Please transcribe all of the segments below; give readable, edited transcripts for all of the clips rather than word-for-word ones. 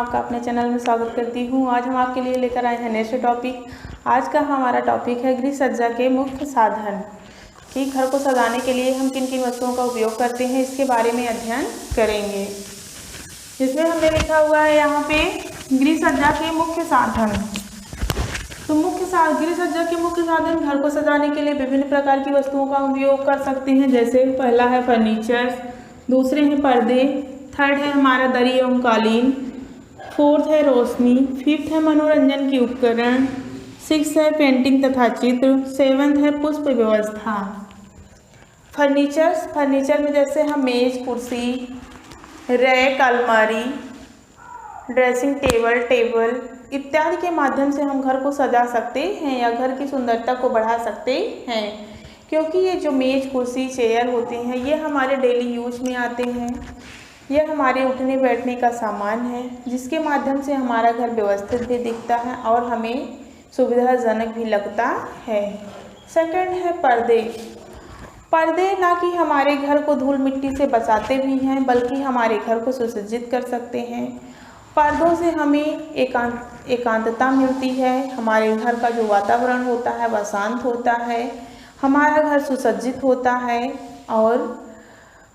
आपका अपने चैनल में स्वागत करती हूँ। आज हम आपके लिए लेकर आए हैं नेक्स्ट टॉपिक। आज का हमारा टॉपिक है गृह सज्जा के मुख्य साधन, कि घर को सजाने के लिए हम किन किन वस्तुओं का उपयोग करते हैं, इसके बारे में अध्ययन करेंगे। जिसमें हमने लिखा हुआ है यहाँ पे गृह सज्जा के मुख्य साधन। तो गृह सज्जा के मुख्य साधन, घर को सजाने के लिए विभिन्न प्रकार की वस्तुओं का उपयोग कर सकते हैं। जैसे पहला है फर्नीचर, दूसरे हैं पर्दे, थर्ड है हमारा दरी एवं कालीन, फोर्थ है रोशनी, फिफ्थ है मनोरंजन के उपकरण, सिक्स है पेंटिंग तथा चित्र, सेवंथ है पुष्प व्यवस्था। फर्नीचर में जैसे हम मेज, कुर्सी, रैक, अलमारी, ड्रेसिंग टेबल इत्यादि के माध्यम से हम घर को सजा सकते हैं या घर की सुंदरता को बढ़ा सकते हैं। क्योंकि ये जो मेज, कुर्सी, चेयर होते हैं ये हमारे डेली यूज में आते हैं। यह हमारे उठने बैठने का सामान है, जिसके माध्यम से हमारा घर व्यवस्थित भी दिखता है और हमें सुविधाजनक भी लगता है। सेकंड है पर्दे ना कि हमारे घर को धूल मिट्टी से बचाते भी हैं, बल्कि हमारे घर को सुसज्जित कर सकते हैं। पर्दों से हमें एकांतता मिलती है, हमारे घर का जो वातावरण होता है वह शांत होता है, हमारा घर सुसज्जित होता है और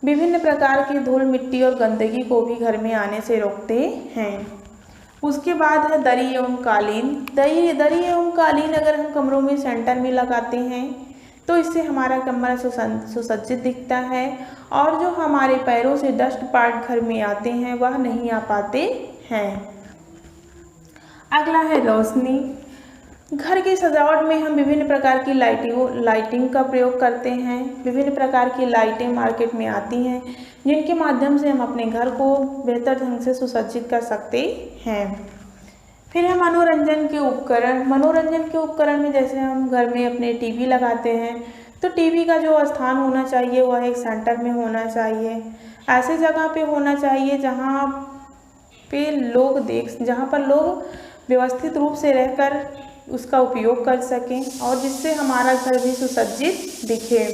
विभिन्न प्रकार की धूल मिट्टी और गंदगी को भी घर में आने से रोकते हैं। उसके बाद है दरी एवं कालीन। दरी एवं कालीन अगर हम कमरों में सेंटर में लगाते हैं तो इससे हमारा कमरा सुसज्जित दिखता है और जो हमारे पैरों से डस्ट पार्ट घर में आते हैं वह नहीं आ पाते हैं। अगला है रोशनी। घर की सजावट में हम विभिन्न प्रकार की लाइटिंग का प्रयोग करते हैं। विभिन्न प्रकार की लाइटें मार्केट में आती हैं, जिनके माध्यम से हम अपने घर को बेहतर ढंग से सुसज्जित कर सकते हैं। फिर है मनोरंजन के उपकरण में जैसे हम घर में अपने टीवी लगाते हैं तो टीवी का जो स्थान होना चाहिए वह एक सेंटर में होना चाहिए। ऐसी जगह पे होना चाहिए जहाँ पर लोग व्यवस्थित रूप से रहकर उसका उपयोग कर सकें और जिससे हमारा घर भी सुसज्जित दिखे।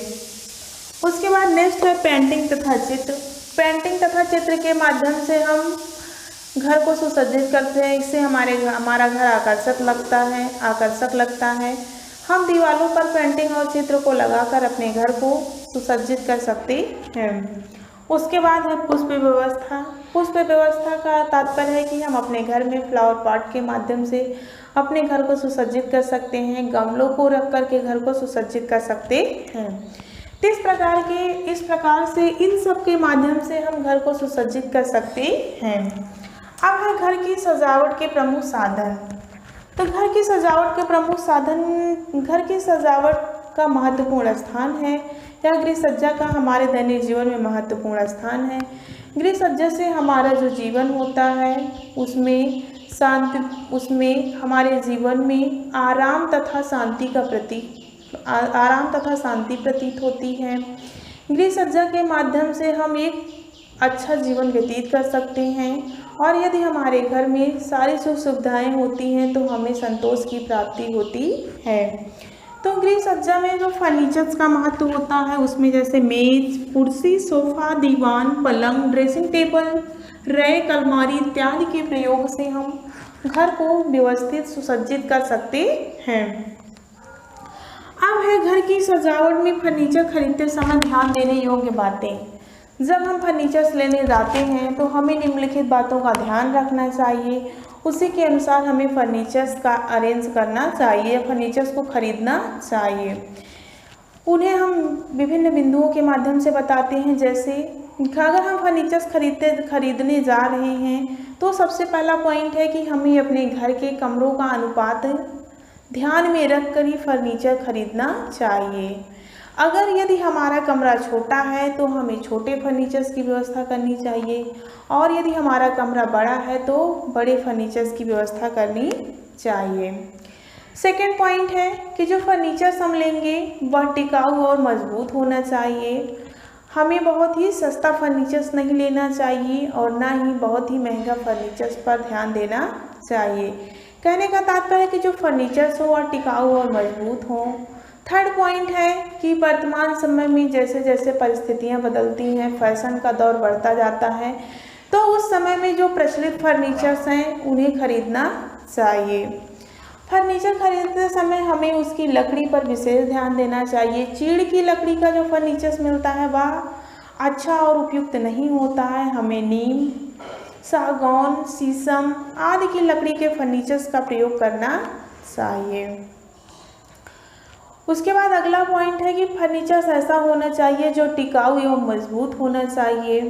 उसके बाद नेक्स्ट है पेंटिंग तथा चित्र के माध्यम से हम घर को सुसज्जित करते हैं। इससे हमारा घर आकर्षक लगता है। हम दीवारों पर पेंटिंग और चित्र को लगाकर अपने घर को सुसज्जित कर सकते हैं। उसके बाद है पुष्प व्यवस्था का तात्पर्य है कि हम अपने घर में फ्लावर पॉट के माध्यम से अपने घर को सुसज्जित कर सकते हैं, गमलों को रख कर के घर को सुसज्जित कर सकते हैं। इस प्रकार से इन सब के माध्यम से हम घर को सुसज्जित कर सकते हैं। अब है घर की सजावट के प्रमुख साधन। तो घर की सजावट का महत्वपूर्ण स्थान है या गृह सज्जा का हमारे दैनिक जीवन में महत्वपूर्ण स्थान है। गृह सज्जा से हमारा जो जीवन होता है उसमें हमारे जीवन में आराम तथा शांति प्रतीत होती है। गृह सज्जा के माध्यम से हम एक अच्छा जीवन व्यतीत कर सकते हैं और यदि हमारे घर में सारी सुख सुविधाएं होती हैं तो हमें संतोष की प्राप्ति होती है। तो गृह सज्जा में जो फर्नीचर्स का महत्व होता है उसमें जैसे मेज, कुर्सी, सोफा, दीवान, पलंग, ड्रेसिंग टेबल, रैक, अलमारी इत्यादि के प्रयोग से हम घर को व्यवस्थित सुसज्जित कर सकते हैं। अब है घर की सजावट में फर्नीचर खरीदते समय ध्यान देने योग्य बातें। जब हम फर्नीचर्स लेने जाते हैं तो हमें निम्नलिखित बातों का ध्यान रखना चाहिए। उसी के अनुसार हमें फर्नीचर्स का अरेंज करना चाहिए, फर्नीचर्स को खरीदना चाहिए। उन्हें हम विभिन्न बिंदुओं के माध्यम से बताते हैं। जैसे अगर हम फर्नीचर्स खरीदने जा रहे हैं तो सबसे पहला पॉइंट है कि हमें अपने घर के कमरों का अनुपात ध्यान में रख कर ही फर्नीचर खरीदना चाहिए। यदि हमारा कमरा छोटा है तो हमें छोटे फर्नीचर्स की व्यवस्था करनी चाहिए और यदि हमारा कमरा बड़ा है तो बड़े फर्नीचर्स की व्यवस्था करनी चाहिए। सेकेंड पॉइंट है कि जो फर्नीचर्स हम लेंगे वह टिकाऊ और मजबूत होना चाहिए। हमें बहुत ही सस्ता फर्नीचर्स नहीं लेना चाहिए और ना ही बहुत ही महंगा फर्नीचर्स पर ध्यान देना चाहिए। कहने का तात्पर्य है कि जो फर्नीचर्स हो वह टिकाऊ और मजबूत हों। थर्ड पॉइंट है कि वर्तमान समय में जैसे जैसे परिस्थितियां बदलती हैं, फैशन का दौर बढ़ता जाता है, तो उस समय में जो प्रचलित फर्नीचर्स हैं उन्हें खरीदना चाहिए। फर्नीचर खरीदते समय हमें उसकी लकड़ी पर विशेष ध्यान देना चाहिए। चीड़ की लकड़ी का जो फर्नीचर्स मिलता है वह अच्छा और उपयुक्त नहीं होता है। हमें नीम, सागौन, शीशम आदि की लकड़ी के फर्नीचर्स का प्रयोग करना चाहिए। उसके बाद अगला पॉइंट है कि फर्नीचर्स ऐसा होना चाहिए जो टिकाऊ एवं मजबूत होना चाहिए।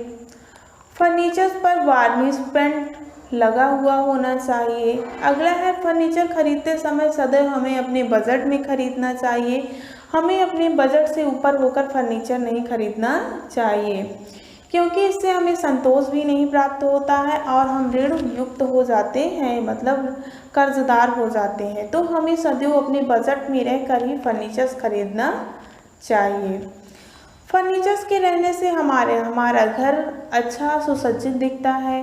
फर्नीचर्स पर वार्निश पेंट लगा हुआ होना चाहिए। अगला है फर्नीचर खरीदते समय सदैव हमें अपने बजट में खरीदना चाहिए। हमें अपने बजट से ऊपर होकर फर्नीचर नहीं खरीदना चाहिए, क्योंकि इससे हमें संतोष भी नहीं प्राप्त होता है और हम ऋण युक्त हो जाते हैं, मतलब कर्जदार हो जाते हैं। तो हमें सदैव अपने बजट में रहकर ही फर्नीचर्स खरीदना चाहिए। फर्नीचर्स के रहने से हमारा घर अच्छा सुसज्जित दिखता है।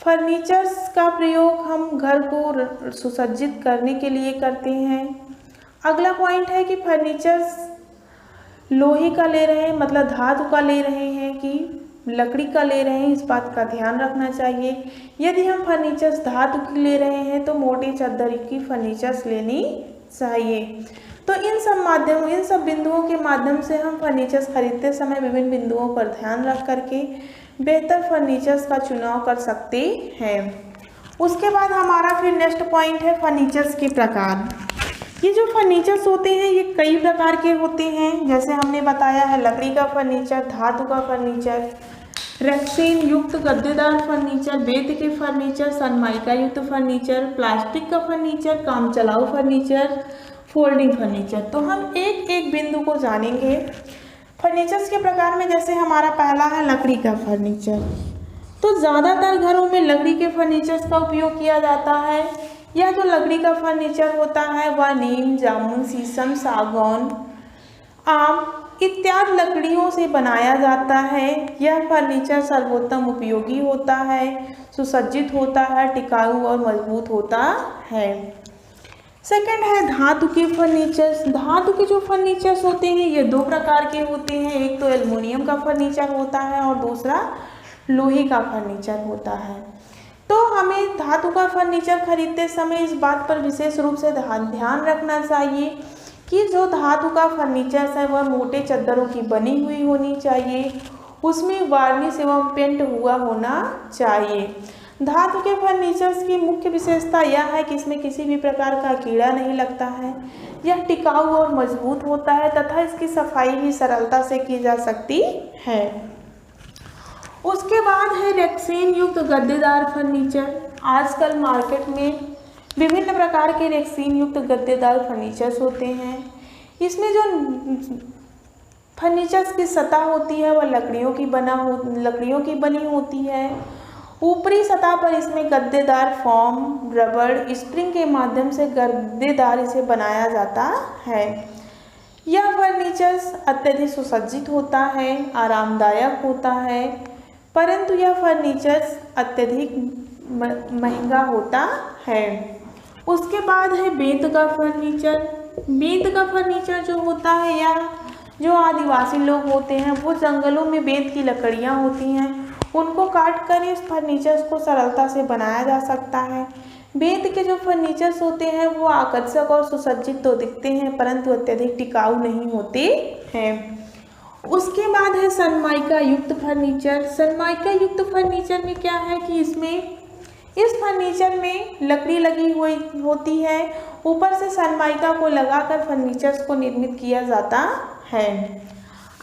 फर्नीचर्स का प्रयोग हम घर को सुसज्जित करने के लिए करते हैं। अगला पॉइंट है कि फर्नीचर्स लोहे का ले रहे हैं, मतलब धातु का ले रहे हैं कि लकड़ी का ले रहे हैं, इस बात का ध्यान रखना चाहिए। यदि हम फर्नीचर्स धातु की ले रहे हैं तो मोटी चद्दर की फर्नीचर्स लेनी चाहिए। तो इन सब बिंदुओं के माध्यम से हम फर्नीचर्स खरीदते समय विभिन्न बिंदुओं पर ध्यान रख करके बेहतर फर्नीचर्स का चुनाव कर सकते हैं। उसके बाद हमारा फिर नेक्स्ट पॉइंट है फर्नीचर्स के प्रकार। ये जो फर्नीचर्स होते हैं ये कई प्रकार के होते हैं, जैसे हमने बताया है लकड़ी का फर्नीचर, धातु का फर्नीचर, रेक्सीन युक्त गद्देदार फर्नीचर, बेंत के फर्नीचर, सनमाइका युक्त फर्नीचर, प्लास्टिक का फर्नीचर, काम चलाऊ फर्नीचर, फोल्डिंग फर्नीचर। तो हम एक एक बिंदु को जानेंगे। फर्नीचर्स के प्रकार में जैसे हमारा पहला है लकड़ी का फर्नीचर। तो ज़्यादातर घरों में लकड़ी के फर्नीचर्स का उपयोग किया जाता है। यह जो लकड़ी का फर्नीचर होता है वह नीम, जामुन, शीशम, सागौन, आम इत्यादि लकड़ियों से बनाया जाता है। यह फर्नीचर सर्वोत्तम उपयोगी होता है, सुसज्जित होता है, टिकाऊ और मजबूत होता है। सेकंड है धातु के फर्नीचर्स। धातु के जो फर्नीचर्स होते हैं ये दो प्रकार के होते हैं, एक तो एल्युमिनियम का फर्नीचर होता है और दूसरा लोहे का फर्नीचर होता है। तो हमें धातु का फर्नीचर खरीदते समय इस बात पर विशेष रूप से ध्यान रखना चाहिए कि जो धातु का फर्नीचर है वह मोटे चद्दरों की बनी हुई होनी चाहिए, उसमें वार्निश एवं पेंट हुआ होना चाहिए। धातु के फर्नीचर्स की मुख्य विशेषता यह है कि इसमें किसी भी प्रकार का कीड़ा नहीं लगता है, यह टिकाऊ और मजबूत होता है तथा इसकी सफाई भी सरलता से की जा सकती है। उसके बाद है रेक्सीन युक्त गद्देदार फर्नीचर। आजकल मार्केट में विभिन्न प्रकार के रेक्सीन युक्त गद्देदार फर्नीचर्स होते हैं। इसमें जो फर्नीचर्स की सतह होती है वह लकड़ियों की बनी होती है। ऊपरी सतह पर इसमें गद्देदार फोम, रबड़, स्प्रिंग के माध्यम से गद्देदार इसे बनाया जाता है। यह फर्नीचर्स अत्यधिक सुसज्जित होता है, आरामदायक होता है, परंतु यह फर्नीचर्स अत्यधिक महंगा होता है। उसके बाद है बेंत का फर्नीचर। बेंत का फर्नीचर जो होता है या जो आदिवासी लोग होते हैं वो जंगलों में बेंत की लकड़ियाँ होती हैं, उनको काट कर इस फर्नीचर्स को सरलता से बनाया जा सकता है। बेंत के जो फर्नीचर्स होते हैं वो आकर्षक और सुसज्जित तो दिखते हैं परंतु अत्यधिक टिकाऊ नहीं होते हैं। उसके बाद है सनमाइका युक्त फर्नीचर। सनमाइका युक्त फर्नीचर में क्या है कि इस फर्नीचर में लकड़ी लगी हुई होती है, ऊपर से सनमाइका को लगाकर फर्नीचर्स को निर्मित किया जाता है।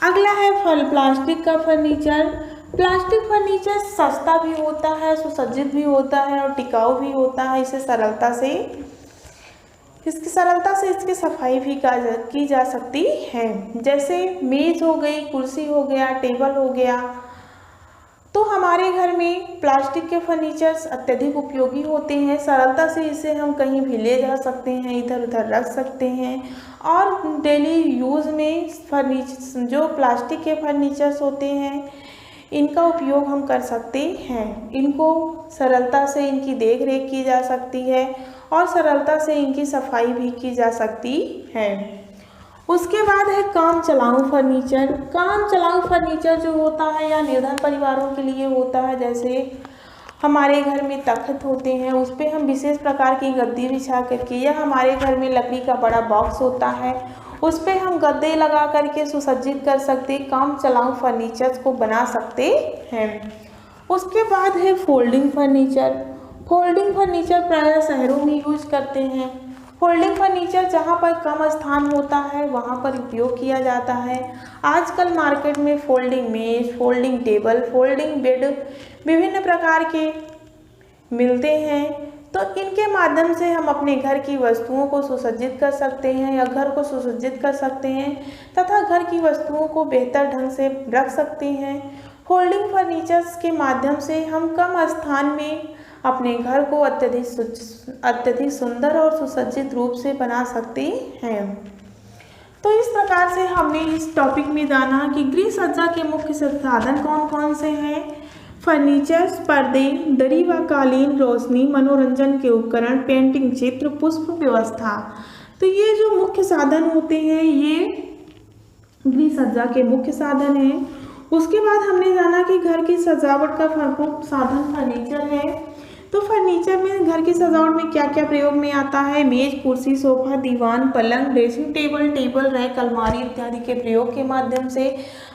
अगला है प्लास्टिक का फर्नीचर। प्लास्टिक फर्नीचर सस्ता भी होता है, सुसज्जित भी होता है और टिकाऊ भी होता है। इसकी सरलता से इसकी सफाई भी की जा सकती है, जैसे मेज हो गई, कुर्सी हो गया, टेबल हो गया। तो हमारे घर में प्लास्टिक के फर्नीचर्स अत्यधिक उपयोगी होते हैं। सरलता से इसे हम कहीं भी ले जा सकते हैं, इधर उधर रख सकते हैं और डेली यूज़ में जो प्लास्टिक के फर्नीचर्स होते हैं इनका उपयोग हम कर सकते हैं। इनको सरलता से इनकी देख रेख की जा सकती है और सरलता से इनकी सफाई भी की जा सकती है। उसके बाद है काम चलाऊ फर्नीचर। काम चलाऊ फर्नीचर जो होता है या निर्धन परिवारों के लिए होता है, जैसे हमारे घर में तख्त होते हैं उस पर हम विशेष प्रकार की गद्दी बिछा करके, या हमारे घर में लकड़ी का बड़ा बॉक्स होता है उस पर हम गद्दे लगा करके सुसज्जित कर सकते, काम चलाऊ फर्नीचर को बना सकते हैं। उसके बाद है फोल्डिंग फर्नीचर। फोल्डिंग फर्नीचर प्रायः शहरों में यूज करते हैं। फोल्डिंग फर्नीचर जहाँ पर कम स्थान होता है वहाँ पर उपयोग किया जाता है। आजकल मार्केट में फोल्डिंग मेज, फोल्डिंग टेबल, फोल्डिंग बेड विभिन्न प्रकार के मिलते हैं, तो इनके माध्यम से हम अपने घर की वस्तुओं को सुसज्जित कर सकते हैं या घर को सुसज्जित कर सकते हैं तथा घर की वस्तुओं को बेहतर ढंग से रख सकते हैं। फोल्डिंग फर्नीचर्स के माध्यम से हम कम स्थान में अपने घर को अत्यधिक सुंदर और सुसज्जित रूप से बना सकते हैं। तो इस प्रकार से हमने इस टॉपिक में जाना कि गृह सज्जा के मुख्य साधन कौन कौन से हैं। फर्नीचर्स, पर्दे, दरी व कालीन, रोशनी, मनोरंजन के उपकरण, पेंटिंग, चित्र, पुष्प व्यवस्था। तो ये जो मुख्य साधन होते हैं ये गृह सज्जा के मुख्य साधन हैं। उसके बाद हमने जाना कि घर की सजावट का प्रमुख साधन फर्नीचर है। तो फर्नीचर में घर की सजावट में क्या क्या प्रयोग में आता है। मेज, कुर्सी, सोफा, दीवान, पलंग, ड्रेसिंग टेबल, रैक, अलमारी इत्यादि के प्रयोग के माध्यम से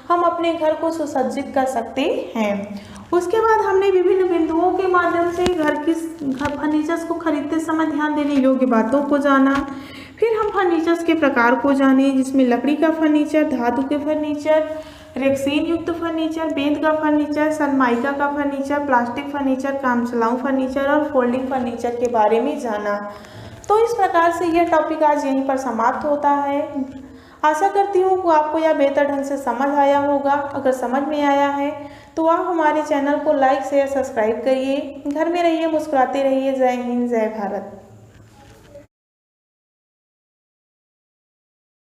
हम अपने घर को सुसज्जित कर सकते हैं। उसके बाद हमने विभिन्न बिंदुओं के माध्यम से घर फर्नीचर्स को खरीदते समय ध्यान देने योग्य बातों को जाना। फिर हम फर्नीचर्स के प्रकार को जाने, जिसमें लकड़ी का फर्नीचर, धातु के फर्नीचर, रेक्सीन युक्त फर्नीचर, बेंत का फर्नीचर, सनमाइका का फर्नीचर, प्लास्टिक फर्नीचर, काम चलाऊ फर्नीचर और फोल्डिंग फर्नीचर के बारे में जाना। तो इस प्रकार से यह टॉपिक आज यहीं पर समाप्त होता है। आशा करती हूँ कि आपको यह बेहतर ढंग से समझ आया होगा। अगर समझ में आया है तो आप हमारे चैनल को लाइक शेयर सब्सक्राइब करिए। घर में रहिए, मुस्कुराते रहिए। जय हिंद, जय भारत।